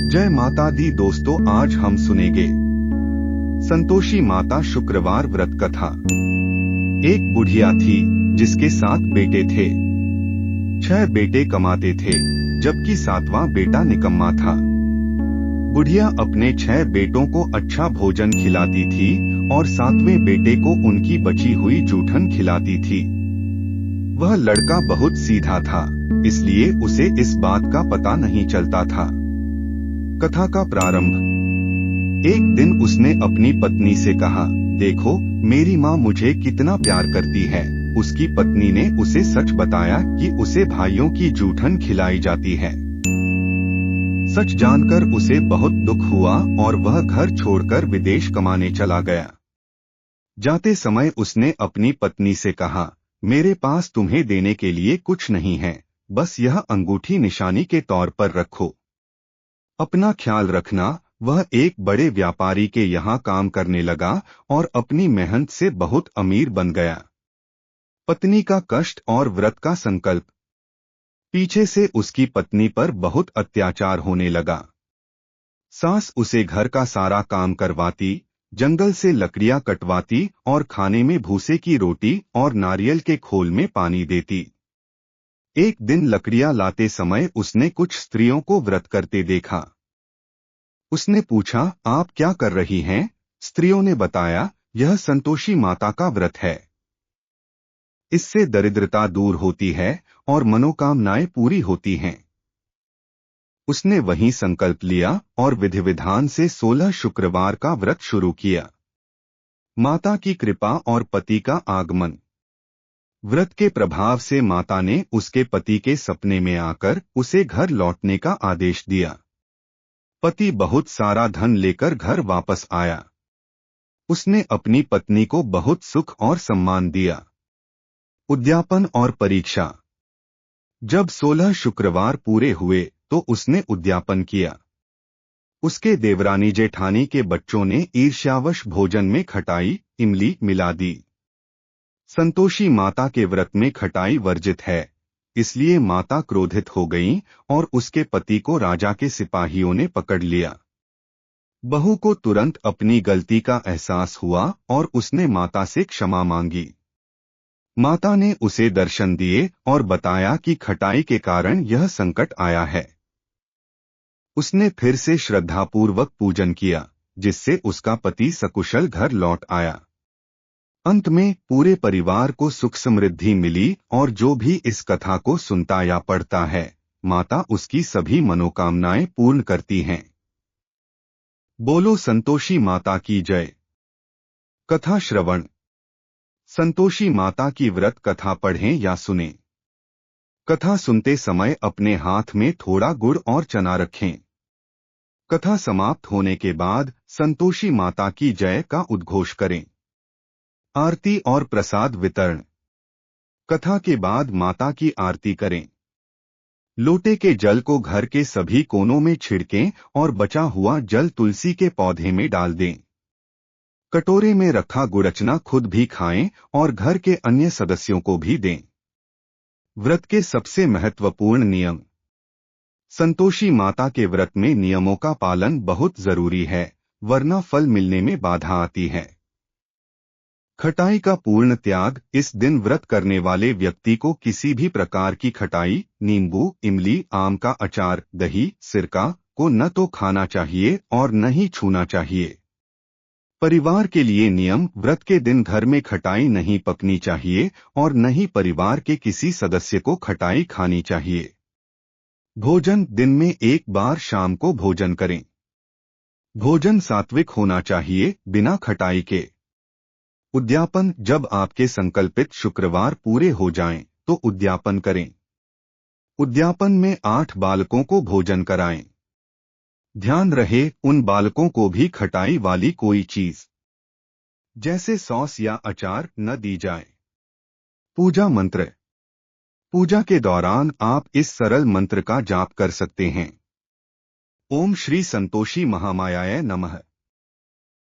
जय माता दी दोस्तों, आज हम सुनेंगे संतोषी माता शुक्रवार व्रत कथा। एक बुढ़िया थी जिसके 7 बेटे थे। 6 बेटे कमाते थे जबकि 7वां बेटा निकम्मा था। बुढ़िया अपने 6 बेटों को अच्छा भोजन खिलाती थी और 7वें बेटे को उनकी बची हुई जूठन खिलाती थी। वह लड़का बहुत सीधा था, इसलिए उसे इस बात का पता नहीं चलता था। कथा का प्रारंभ। एक दिन उसने अपनी पत्नी से कहा, देखो मेरी माँ मुझे कितना प्यार करती है। उसकी पत्नी ने उसे सच बताया कि उसे भाइयों की जूठन खिलाई जाती है। सच जानकर उसे बहुत दुख हुआ और वह घर छोड़कर विदेश कमाने चला गया। जाते समय उसने अपनी पत्नी से कहा, मेरे पास तुम्हें देने के लिए कुछ नहीं है, बस यह अंगूठी निशानी के तौर पर रखो। अपना ख्याल रखना। वह एक बड़े व्यापारी के यहाँ काम करने लगा और अपनी मेहनत से बहुत अमीर बन गया। पत्नी का कष्ट और व्रत का संकल्प। पीछे से उसकी पत्नी पर बहुत अत्याचार होने लगा। सास उसे घर का सारा काम करवाती, जंगल से लकड़ियां कटवाती और खाने में भूसे की रोटी और नारियल के खोल में पानी देती। एक दिन लकड़ियां लाते समय उसने कुछ स्त्रियों को व्रत करते देखा। उसने पूछा, आप क्या कर रही हैं? स्त्रियों ने बताया, यह संतोषी माता का व्रत है। इससे दरिद्रता दूर होती है और मनोकामनाएं पूरी होती हैं। उसने वहीं संकल्प लिया और विधि विधान से 16 शुक्रवार का व्रत शुरू किया। माता की कृपा और पति का आगमन। व्रत के प्रभाव से माता ने उसके पति के सपने में आकर उसे घर लौटने का आदेश दिया। पति बहुत सारा धन लेकर घर वापस आया। उसने अपनी पत्नी को बहुत सुख और सम्मान दिया। उद्यापन और परीक्षा। जब 16 शुक्रवार पूरे हुए तो उसने उद्यापन किया। उसके देवरानी जेठानी के बच्चों ने ईर्ष्यावश भोजन में खटाई, इमली मिला दी। संतोषी माता के व्रत में खटाई वर्जित है, इसलिए माता क्रोधित हो गईं और उसके पति को राजा के सिपाहियों ने पकड़ लिया। बहू को तुरंत अपनी गलती का एहसास हुआ और उसने माता से क्षमा मांगी। माता ने उसे दर्शन दिए और बताया कि खटाई के कारण यह संकट आया है। उसने फिर से श्रद्धापूर्वक पूजन किया, जिससे उसका पति सकुशल घर लौट आया। अंत में पूरे परिवार को सुख समृद्धि मिली और जो भी इस कथा को सुनता या पढ़ता है, माता उसकी सभी मनोकामनाएं पूर्ण करती हैं। बोलो संतोषी माता की जय। कथा श्रवण। संतोषी माता की व्रत कथा पढ़ें या सुनें। कथा सुनते समय अपने हाथ में थोड़ा गुड़ और चना रखें। कथा समाप्त होने के बाद संतोषी माता की जय का उद्घोष करें। आरती और प्रसाद वितरण। कथा के बाद माता की आरती करें। लोटे के जल को घर के सभी कोनों में छिड़कें और बचा हुआ जल तुलसी के पौधे में डाल दें। कटोरे में रखा गुड़चना खुद भी खाएं और घर के अन्य सदस्यों को भी दें। व्रत के सबसे महत्वपूर्ण नियम। संतोषी माता के व्रत में नियमों का पालन बहुत जरूरी है, वरना फल मिलने में बाधा आती है। खटाई का पूर्ण त्याग। इस दिन व्रत करने वाले व्यक्ति को किसी भी प्रकार की खटाई, नींबू, इमली, आम का अचार, दही, सिरका को न तो खाना चाहिए और न ही छूना चाहिए। परिवार के लिए नियम। व्रत के दिन घर में खटाई नहीं पकनी चाहिए और न ही परिवार के किसी सदस्य को खटाई खानी चाहिए। भोजन। दिन में एक बार शाम को भोजन करें। भोजन सात्विक होना चाहिए, बिना खटाई के। उद्यापन। जब आपके संकल्पित शुक्रवार पूरे हो जाएं, तो उद्यापन करें। उद्यापन में 8 बालकों को भोजन कराएं। ध्यान रहे उन बालकों को भी खटाई वाली कोई चीज जैसे सॉस या अचार न दी जाए। पूजा मंत्र। पूजा के दौरान आप इस सरल मंत्र का जाप कर सकते हैं। ओम श्री संतोषी महामायाय नमः।